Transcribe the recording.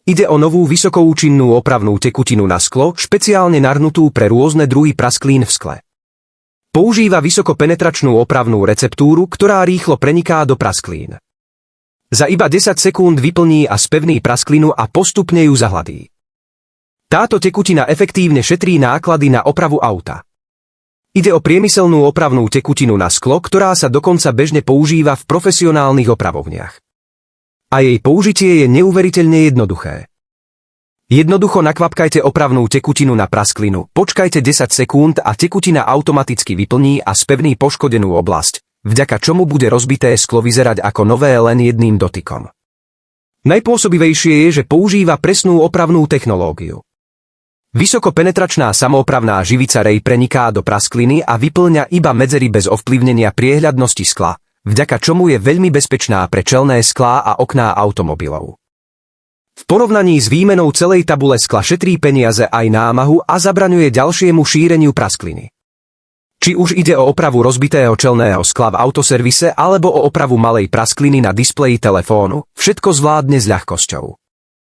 Ide o novú vysokoúčinnú opravnú tekutinu na sklo, špeciálne narnutú pre rôzne druhy prasklín v skle. Používa vysokopenetračnú opravnú receptúru, ktorá rýchlo preniká do prasklín. Za iba 10 sekúnd vyplní a spevní prasklinu a postupne ju zahladí. Táto tekutina efektívne šetrí náklady na opravu auta. Ide o priemyselnú opravnú tekutinu na sklo, ktorá sa dokonca bežne používa v profesionálnych opravovniach. A jej použitie je neuveriteľne jednoduché. Jednoducho nakvapkajte opravnú tekutinu na prasklinu, počkajte 10 sekúnd a tekutina automaticky vyplní a spevní poškodenú oblasť, vďaka čomu bude rozbité sklo vyzerať ako nové len jedným dotykom. Najpôsobivejšie je, že používa presnú opravnú technológiu. Vysokopenetračná samoopravná živica Ray preniká do praskliny a vyplňa iba medzery bez ovplyvnenia priehľadnosti skla, vďaka čomu je veľmi bezpečná pre čelné sklá a okná automobilov. V porovnaní s výmenou celej tabule skla šetrí peniaze aj námahu a zabraňuje ďalšiemu šíreniu praskliny. Či už ide o opravu rozbitého čelného skla v autoservise alebo o opravu malej praskliny na displeji telefónu, všetko zvládne s ľahkosťou.